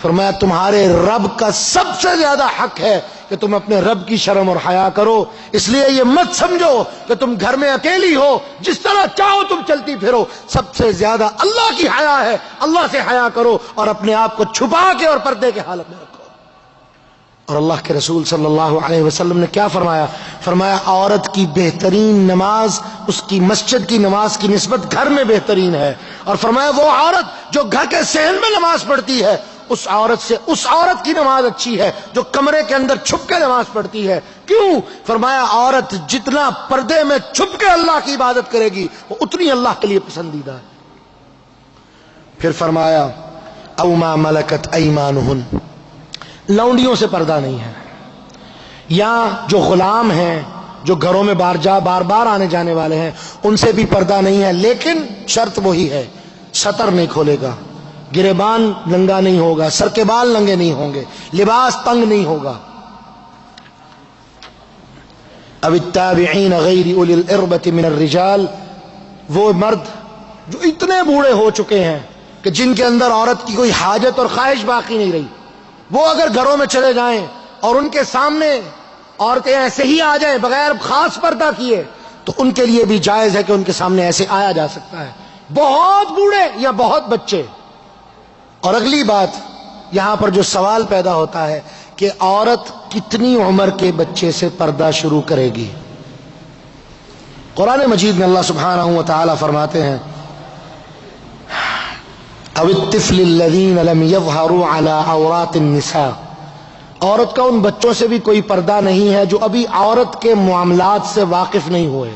فرمایا تمہارے رب کا سب سے زیادہ حق ہے کہ تم اپنے رب کی شرم اور حیا کرو. اس لیے یہ مت سمجھو کہ تم گھر میں اکیلی ہو، جس طرح چاہو تم چلتی پھرو. سب سے زیادہ اللہ کی حیا ہے، اللہ سے حیا کرو اور اپنے آپ کو چھپا کے اور پردے کے حالت میں رکھو. اور اللہ کے رسول صلی اللہ علیہ وسلم نے کیا فرمایا؟ فرمایا عورت کی بہترین نماز اس کی مسجد کی نماز کی نسبت گھر میں بہترین ہے. اور فرمایا وہ عورت جو گھر کے صحن میں نماز پڑھتی ہے اس عورت سے اس عورت کی نماز اچھی ہے جو کمرے کے اندر چھپ کے نماز پڑھتی ہے. کیوں؟ فرمایا عورت جتنا پردے میں چھپ کے اللہ کی عبادت کرے گی وہ اتنی اللہ کے لیے پسندیدہ ہے. پھر فرمایا او ما ملکت ایمانہن، لونڈیوں سے پردہ نہیں ہے، یا جو غلام ہیں جو گھروں میں بار بار آنے جانے والے ہیں ان سے بھی پردہ نہیں ہے. لیکن شرط وہی ہے، سطر نہیں کھولے گا، گریبان ننگا نہیں ہوگا، سر کے بال ننگے نہیں ہوں گے، لباس تنگ نہیں ہوگا. اب التابعین غیر اولی الاربۃ من الرجال، وہ مرد جو اتنے بوڑھے ہو چکے ہیں کہ جن کے اندر عورت کی کوئی حاجت اور خواہش باقی نہیں رہی، وہ اگر گھروں میں چلے جائیں اور ان کے سامنے عورتیں ایسے ہی آ جائیں بغیر خاص پردہ کیے تو ان کے لیے بھی جائز ہے کہ ان کے سامنے ایسے آیا جا سکتا ہے، بہت بوڑھے یا بہت بچے. اور اگلی بات یہاں پر جو سوال پیدا ہوتا ہے کہ عورت کتنی عمر کے بچے سے پردہ شروع کرے گی؟ قرآن مجید میں اللہ سبحانہ و تعالی فرماتے ہیں او الطفل الذین لم یظہروا علی عورات النساء، عورت کا ان بچوں سے بھی کوئی پردہ نہیں ہے جو ابھی عورت کے معاملات سے واقف نہیں ہوئے،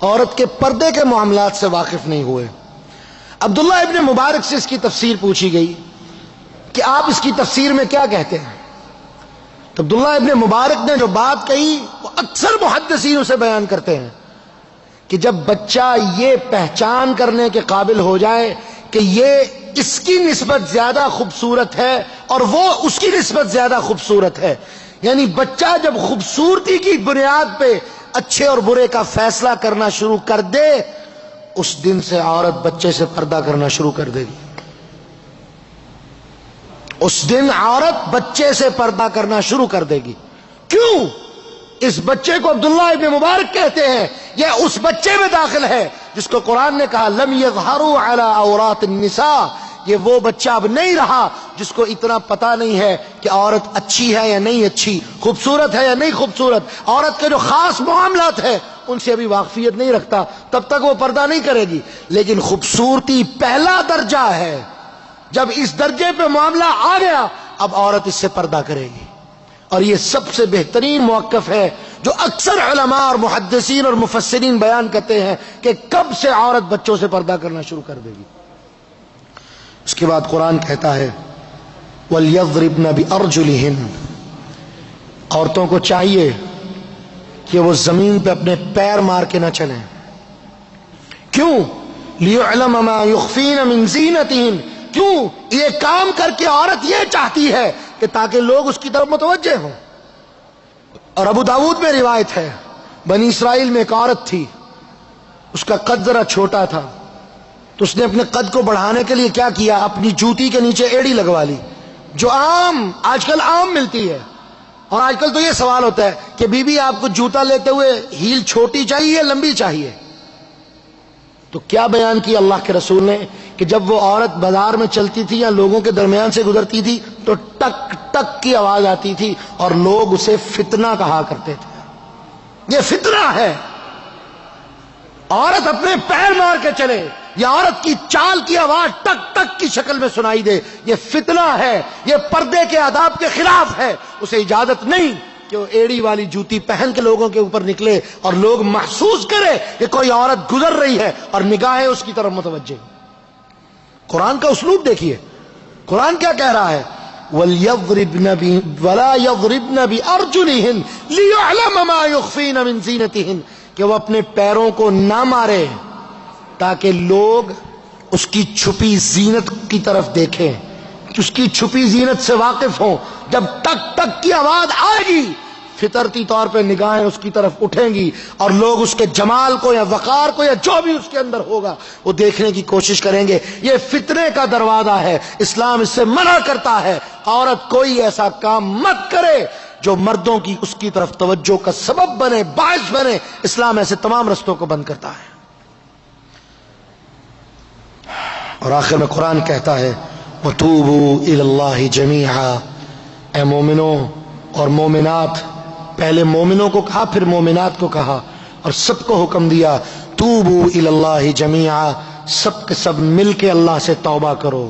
عورت کے پردے کے معاملات سے واقف نہیں ہوئے. عبداللہ ابن مبارک سے اس کی تفسیر پوچھی گئی کہ آپ اس کی تفسیر میں کیا کہتے ہیں؟ تو عبداللہ ابن مبارک نے جو بات کہی وہ اکثر محدثین اسے بیان کرتے ہیں کہ جب بچہ یہ پہچان کرنے کے قابل ہو جائے کہ یہ اس کی نسبت زیادہ خوبصورت ہے اور وہ اس کی نسبت زیادہ خوبصورت ہے، یعنی بچہ جب خوبصورتی کی بنیاد پہ اچھے اور برے کا فیصلہ کرنا شروع کر دے اس دن سے عورت بچے سے پردہ کرنا شروع کر دے گی. اس دن عورت بچے سے پردہ کرنا شروع کر دے گی. کیوں؟ اس بچے کو عبداللہ ابن مبارک کہتے ہیں، یہ اس بچے میں داخل ہے جس کو قرآن نے کہا لم یظہروا علی عورات النساء. یہ وہ بچہ اب نہیں رہا جس کو اتنا پتا نہیں ہے کہ عورت اچھی ہے یا نہیں اچھی، خوبصورت ہے یا نہیں خوبصورت، عورت کے جو خاص معاملات ہیں ان سے ابھی واقفیت نہیں رکھتا، تب تک وہ پردہ نہیں کرے گی. لیکن خوبصورتی پہلا درجہ ہے، جب اس درجے پہ معاملہ آ گیا اب عورت اس سے پردہ کرے گی. اور یہ سب سے بہترین موقف ہے جو اکثر علماء اور محدثین اور مفسرین بیان کرتے ہیں کہ کب سے عورت بچوں سے پردہ کرنا شروع کر دے گی. اس کے بعد قرآن کہتا ہے وَلْيَضْرِبْنَ بِأَرْجُلِهِنَّ، عورتوں کو چاہیے کہ وہ زمین پہ اپنے پیر مار کے نہ چلیں. کیوں؟ لِيُعْلَمَ مَا يُخْفِينَ مِنْ زِينَتِهِنَّ. کیوں؟ یہ کام کر کے عورت یہ چاہتی ہے کہ تاکہ لوگ اس کی طرف متوجہ ہوں. اور ابو داود میں روایت ہے، بنی اسرائیل میں ایک عورت تھی، اس کا قد ذرا چھوٹا تھا، تو اس نے اپنے قد کو بڑھانے کے لیے کیا کیا، اپنی جوتی کے نیچے ایڑی لگوا لی، جو آج کل عام ملتی ہے۔ اور آج کل تو یہ سوال ہوتا ہے کہ بی بی آپ کو جوتا لیتے ہوئے ہیل چھوٹی چاہیے یا لمبی چاہیے؟ تو کیا بیان کیا اللہ کے رسول نے کہ جب وہ عورت بازار میں چلتی تھی یا لوگوں کے درمیان سے گزرتی تھی تو ٹک ٹک کی آواز آتی تھی اور لوگ اسے فتنہ کہا کرتے تھے۔ یہ فتنہ ہے، عورت اپنے پیر مار کے چلے یا عورت کی چال کی آواز ٹک ٹک کی شکل میں سنائی دے، یہ فتنہ ہے، یہ پردے کے آداب کے خلاف ہے۔ اسے اجازت نہیں کہ وہ ایڑی والی جوتی پہن کے لوگوں کے اوپر نکلے اور لوگ محسوس کرے کہ کوئی عورت گزر رہی ہے اور نگاہیں اس کی طرف متوجہ۔ قرآن کا اسلوب دیکھیے، قرآن کیا کہہ رہا ہے، وَلَا يَضْرِبْنَ بِأَرْجُلِهِنَّ لِيُعْلَمَ مَا يُخْفِينَ مِنْ زِينَتِهِنَّ، کہ وہ اپنے پیروں کو نہ مارے تاکہ لوگ اس کی چھپی زینت کی طرف دیکھیں، اس کی چھپی زینت سے واقف ہوں۔ جب ٹک ٹک کی آواز آئے گی فطرتی طور پہ نگاہیں اس کی طرف اٹھیں گی اور لوگ اس کے جمال کو یا وقار کو یا جو بھی اس کے اندر ہوگا وہ دیکھنے کی کوشش کریں گے۔ یہ فتنے کا دروازہ ہے، اسلام اس سے منع کرتا ہے۔ عورت کوئی ایسا کام مت کرے جو مردوں کی اس کی طرف توجہ کا سبب بنے، باعث بنے۔ اسلام ایسے تمام رستوں کو بند کرتا ہے۔ اور آخر میں قرآن کہتا ہے وَتُوبُوا إِلَى اللَّهِ جَمِيعًا، اے مومنوں اور مومنات، پہلے مومنوں کو کہا پھر مومنات کو کہا اور سب کو حکم دیا توبوا الی اللہ جمیعا، سب کے سب مل کے اللہ سے توبہ کرو،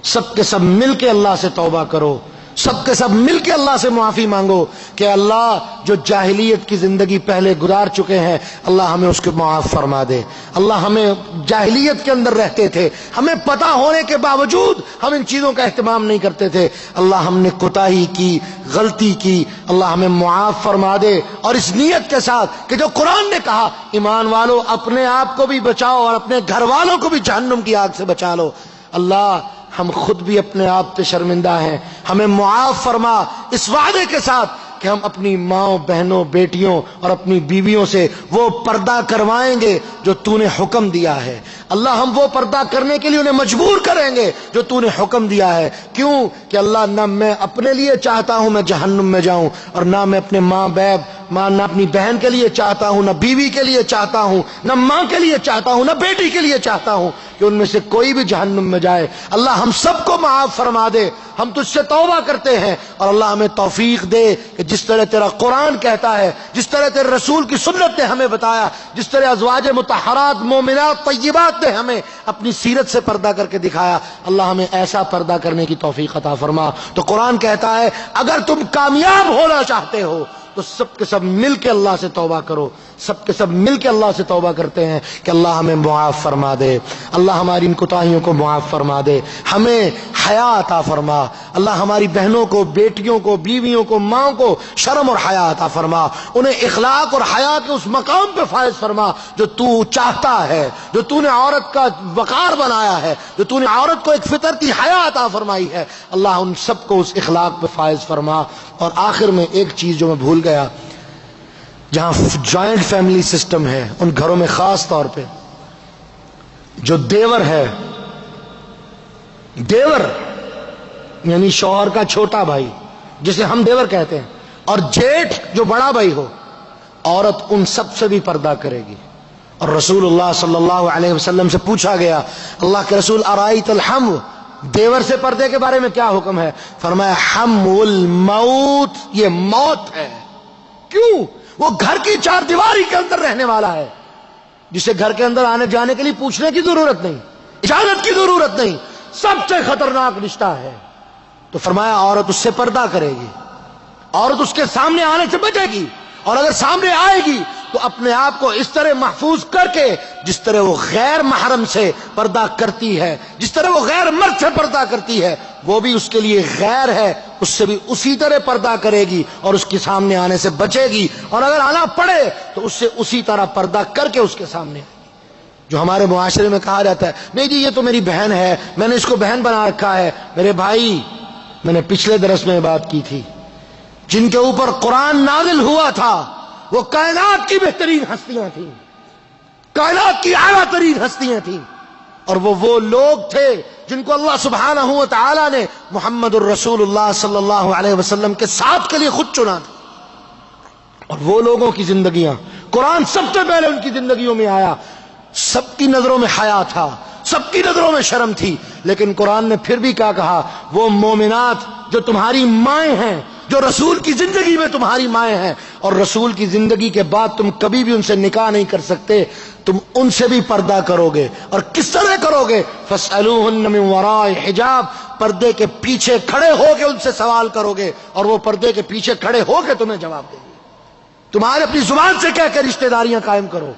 سب کے سب مل کے اللہ سے توبہ کرو، سب کے سب مل کے اللہ سے معافی مانگو کہ اللہ جو جاہلیت کی زندگی پہلے گزار چکے ہیں اللہ ہمیں اس کو معاف فرما دے۔ اللہ ہمیں جاہلیت کے اندر رہتے تھے، ہمیں پتہ ہونے کے باوجود ہم ان چیزوں کا اہتمام نہیں کرتے تھے، اللہ ہم نے کوتاہی کی، غلطی کی، اللہ ہمیں معاف فرما دے۔ اور اس نیت کے ساتھ کہ جو قرآن نے کہا ایمان والو اپنے آپ کو بھی بچاؤ اور اپنے گھر والوں کو بھی جہنم کی آگ سے بچا لو۔ اللہ ہم خود بھی اپنے آپ پہ شرمندہ ہیں، ہمیں معاف فرما، اس وعدے کے ساتھ کہ ہم اپنی ماں بہنوں بیٹیوں اور اپنی بیویوں سے وہ پردہ کروائیں گے جو تو نے حکم دیا ہے۔ اللہ ہم وہ پردہ کرنے کے لیے انہیں مجبور کریں گے جو تو نے حکم دیا ہے۔ کیوں کہ اللہ نہ میں اپنے لیے چاہتا ہوں میں جہنم میں جاؤں، اور نہ میں اپنے ماں نہ اپنی بہن کے لیے چاہتا ہوں، نہ بیوی کے لیے چاہتا ہوں، نہ ماں کے لیے چاہتا ہوں، نہ بیٹی کے لیے چاہتا ہوں کہ ان میں سے کوئی بھی جہنم میں جائے۔ اللہ ہم سب کو معاف فرما دے، ہم تجھ سے توبہ کرتے ہیں، اور اللہ ہمیں توفیق دے کہ جس طرح تیرا قرآن کہتا ہے، جس طرح تیرے رسول کی سنت نے ہمیں بتایا، جس طرح ازواج مطہرات مومنات طیبات نے ہمیں اپنی سیرت سے پردہ کر کے دکھایا، اللہ ہمیں ایسا پردہ کرنے کی توفیق عطا فرما۔ تو قرآن کہتا ہے اگر تم کامیاب ہونا چاہتے ہو تو سب کے سب مل کے اللہ سے توبہ کرو۔ سب کے سب مل کے اللہ سے توبہ کرتے ہیں کہ اللہ ہمیں معاف فرما دے، اللہ ہماری ان کوتاہیوں کو معاف فرما دے، ہمیں حیا عطا فرما، اللہ ہماری بہنوں کو، بیٹیوں کو، بیویوں کو، ماں کو شرم اور حیا عطا فرما، انہیں اخلاق اور حیا کے اس مقام پہ فائز فرما جو تو چاہتا ہے، جو تو نے عورت کا وقار بنایا ہے، جو تو نے عورت کو ایک فطرتی حیا عطا فرمائی ہے، اللہ ان سب کو اس اخلاق پہ فائز فرما۔ اور آخر میں ایک چیز جو میں بھول گیا، جہاں جوائنٹ فیملی سسٹم ہے ان گھروں میں خاص طور پہ جو دیور ہے، دیور یعنی شوہر کا چھوٹا بھائی جسے ہم دیور کہتے ہیں، اور جیٹھ جو بڑا بھائی ہو، عورت ان سب سے بھی پردہ کرے گی۔ اور رسول اللہ صلی اللہ علیہ وسلم سے پوچھا گیا اللہ کے رسول ارائیت الحم، دیور سے پردے کے بارے میں کیا حکم ہے؟ فرمایا حم الموت، یہ موت ہے۔ کیوں؟ وہ گھر کی چار دیواری کے اندر رہنے والا ہے، جسے گھر کے اندر آنے جانے کے لیے پوچھنے کی ضرورت نہیں، اجازت کی ضرورت نہیں، سب سے خطرناک رشتہ ہے۔ تو فرمایا عورت اس سے پردہ کرے گی، عورت اس کے سامنے آنے سے بچے گی، اور اگر سامنے آئے گی تو اپنے آپ کو اس طرح محفوظ کر کے جس طرح وہ غیر محرم سے پردہ کرتی ہے، جس طرح وہ غیر مرد سے پردہ کرتی ہے، وہ بھی اس کے لیے غیر ہے، اس سے بھی اسی طرح پردہ کرے گی اور اس کے سامنے آنے سے بچے گی، اور اگر آنا پڑے تو اس سے اسی طرح پردہ کر کے اس کے سامنے۔ جو ہمارے معاشرے میں کہا جاتا ہے نہیں جی یہ تو میری بہن ہے، میں نے اس کو بہن بنا رکھا ہے۔ میرے بھائی، میں نے پچھلے درس میں بات کی تھی جن کے اوپر قرآن نازل ہوا تھا وہ کائنات کی بہترین ہستیاں تھیں، کائنات کی اعلیٰ ترین ہستیاں تھیں، اور وہ لوگ تھے جن کو اللہ سبحانہ و تعالی نے محمد الرسول اللہ صلی اللہ علیہ وسلم کے ساتھ کے لیے خود چنا تھا۔ اور وہ لوگوں کی زندگیاں، قرآن سب سے پہلے ان کی زندگیوں میں آیا، سب کی نظروں میں حیا تھا، سب کی نظروں میں شرم تھی، لیکن قرآن نے پھر بھی کیا کہا؟ وہ مومنات جو تمہاری مائیں ہیں، جو رسول کی زندگی میں تمہاری مائیں ہیں، اور رسول کی زندگی کے بعد تم کبھی بھی ان سے نکاح نہیں کر سکتے، تم ان سے بھی پردہ کرو گے، اور کس طرح کرو گے؟ فَاسْأَلُوهُنَّ مِن وَرَاءِ حِجَاب، پردے کے پیچھے کھڑے ہو کے ان سے سوال کرو گے، اور وہ پردے کے پیچھے کھڑے ہو کے تمہیں جواب دیں گے۔ تمہارے اپنی زبان سے کہہ کے رشتہ داریاں قائم کرو،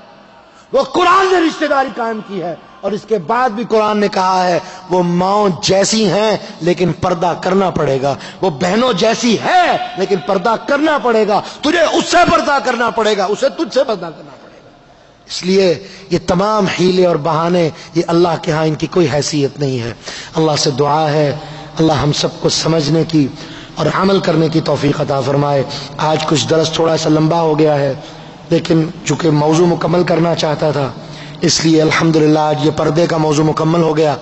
وہ قرآن نے رشتہ داری قائم کی ہے، اور اس کے بعد بھی قرآن نے کہا ہے وہ ماؤں جیسی ہیں لیکن پردہ کرنا پڑے گا، وہ بہنوں جیسی ہے لیکن پردہ کرنا پڑے گا، تجھے اس سے پردہ کرنا پڑے گا، اسے تجھ سے پردہ کرنا پڑے گا۔ اس لیے یہ تمام حیلے اور بہانے یہ اللہ کے ہاں ان کی کوئی حیثیت نہیں ہے۔ اللہ سے دعا ہے اللہ ہم سب کو سمجھنے کی اور عمل کرنے کی توفیق عطا فرمائے۔ آج کچھ درس تھوڑا سا لمبا ہو گیا ہے، لیکن چونکہ موضوع مکمل کرنا چاہتا تھا اس لیے الحمدللہ آج یہ پردے کا موضوع مکمل ہو گیا۔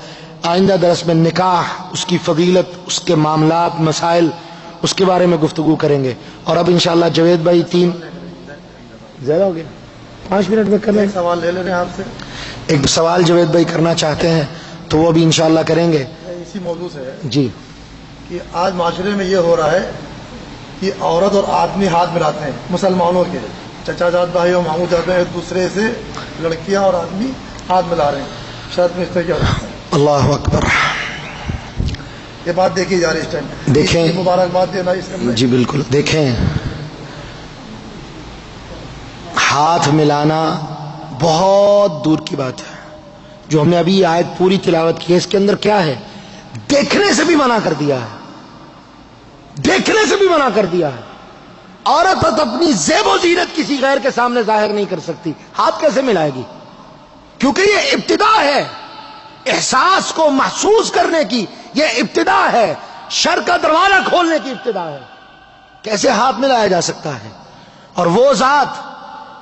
آئندہ درس میں نکاح، اس کی فضیلت، اس کے معاملات، مسائل، اس کے بارے میں گفتگو کریں گے۔ اور اب انشاءاللہ جوید بھائی 3 زیادہ ہو گیا، 5 منٹ میں کر لیں، سوال لے رہے ہیں آپ سے، ایک سوال جوید بھائی کرنا چاہتے ہیں تو وہ بھی انشاءاللہ کریں گے۔ اسی موضوع سے ہے جی، کہ آج معاشرے میں یہ ہو رہا ہے کہ عورت اور آدمی ہاتھ ملاتے ہیں، مسلمانوں کے چچا جات بھائی اور ماموں جات بھائی ایک دوسرے سے لڑکیاں اور آدمی ہاتھ ملا رہے ہیں، شاید میں اس طرح کیا ہوتا ہے، اللہ اکبر۔ یہ بات دیکھی جا رہی ہے اس ٹائم، دیکھیں، اس کی مبارکباد دینا اس میں جی بالکل، دیکھیں ہاتھ ملانا بہت دور کی بات ہے، جو ہم نے ابھی آیت پوری تلاوت کی ہے اس کے اندر کیا ہے؟ دیکھنے سے بھی منع کر دیا ہے، دیکھنے سے بھی منع کر دیا ہے۔ عورت اپنی زیب و زینت کسی غیر کے سامنے ظاہر نہیں کر سکتی، ہاتھ کیسے ملائے گی؟ کیونکہ یہ ابتدا ہے، احساس کو محسوس کرنے کی یہ ابتدا ہے، شر کا دروازہ کھولنے کی ابتدا ہے، کیسے ہاتھ ملایا جا سکتا ہے؟ اور وہ ذات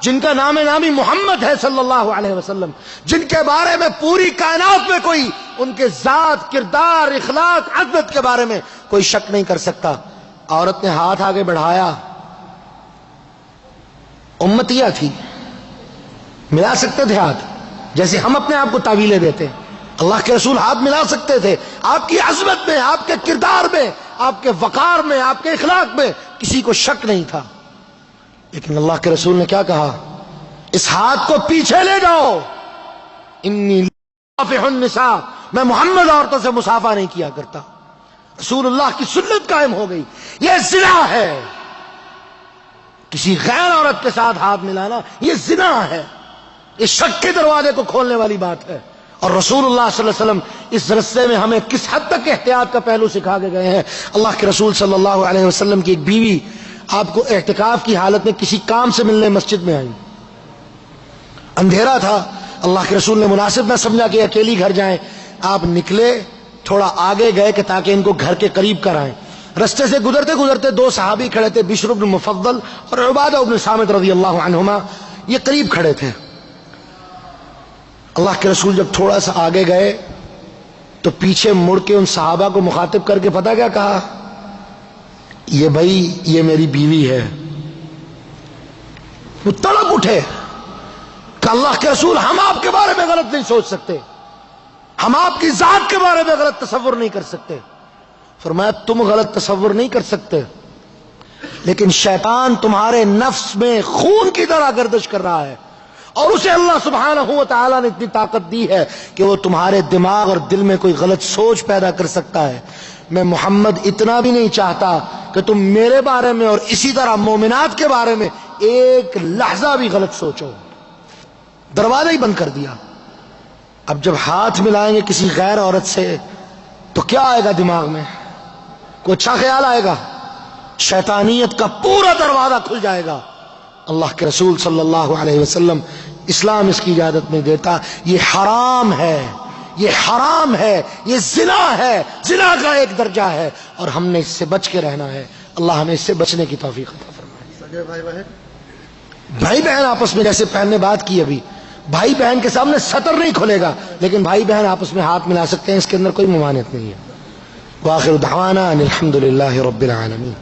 جن کا نام نامی محمد ہے صلی اللہ علیہ وسلم، جن کے بارے میں پوری کائنات میں کوئی ان کے ذات، کردار، اخلاق، عظمت کے بارے میں کوئی شک نہیں کر سکتا، عورت نے ہاتھ آگے بڑھایا، امتیہ تھی، ملا سکتے تھے ہاتھ، جیسے ہم اپنے آپ کو تعویلیں دیتے ہیں، اللہ کے رسول ہاتھ ملا سکتے تھے، آپ کی عظمت میں، آپ کے کردار میں، آپ کے وقار میں، آپ کے اخلاق میں کسی کو شک نہیں تھا، لیکن اللہ کے رسول نے کیا کہا؟ اس ہاتھ کو پیچھے لے جاؤ، انی لافح النساء، میں محمد عورتوں سے مصافحہ نہیں کیا کرتا، رسول اللہ کی سنت قائم ہو گئی، یہ زنا ہے، کسی غیر عورت کے ساتھ ہاتھ ملانا یہ زنا ہے، یہ شک کے دروازے کو کھولنے والی بات ہے، اور رسول اللہ صلی اللہ علیہ وسلم اس رستے میں ہمیں کس حد تک احتیاط کا پہلو سکھا کے گئے ہیں۔ اللہ کے رسول صلی اللہ علیہ وسلم کی ایک بیوی آپ کو اعتکاف کی حالت میں کسی کام سے ملنے مسجد میں آئی، اندھیرا تھا، اللہ کے رسول نے مناسب نہ سمجھا کہ اکیلی گھر جائیں، آپ نکلے، تھوڑا آگے گئے کہ تاکہ ان کو گھر کے قریب کرائیں، رستے سے گزرتے گزرتے 2 صحابی کھڑے تھے، بشر بن مفضل اور عبادہ بن صامت رضی اللہ عنہما، یہ قریب کھڑے تھے، اللہ کے رسول جب تھوڑا سا آگے گئے تو پیچھے مڑ کے ان صحابہ کو مخاطب کر کے پتہ کیا کہا؟ یہ بھائی یہ میری بیوی ہے۔ وہ تڑپ اٹھے کہ اللہ کے رسول ہم آپ کے بارے میں غلط نہیں سوچ سکتے، ہم آپ کی ذات کے بارے میں غلط تصور نہیں کر سکتے۔ فرمایا تم غلط تصور نہیں کر سکتے، لیکن شیطان تمہارے نفس میں خون کی طرح گردش کر رہا ہے، اور اسے اللہ سبحانہ و تعالیٰ نے اتنی طاقت دی ہے کہ وہ تمہارے دماغ اور دل میں کوئی غلط سوچ پیدا کر سکتا ہے۔ میں محمد اتنا بھی نہیں چاہتا کہ تم میرے بارے میں اور اسی طرح مومنات کے بارے میں ایک لحظہ بھی غلط سوچو۔ دروازہ ہی بند کر دیا۔ اب جب ہاتھ ملائیں گے کسی غیر عورت سے تو کیا آئے گا دماغ میں؟ کوئی اچھا خیال آئے گا؟ شیطانیت کا پورا دروازہ کھل جائے گا۔ اللہ کے رسول صلی اللہ علیہ وسلم، اسلام اس کی اجازت نہیں دیتا، یہ حرام ہے، یہ حرام ہے، یہ زنا ہے، زنا کا ایک درجہ ہے، اور ہم نے اس سے بچ کے رہنا ہے۔ اللہ ہمیں اس سے بچنے کی توفیق عطا فرمائے. سگے بھائی بہن بھائی بہن آپس میں جیسے بہن نے بات کی ابھی, بھائی بہن کے سامنے سطر نہیں کھلے گا, لیکن بھائی بہن آپس میں ہاتھ ملا سکتے ہیں, اس کے اندر کوئی ممانعت نہیں ہے. وآخر دعوانا ان الحمد للہ رب العالمین.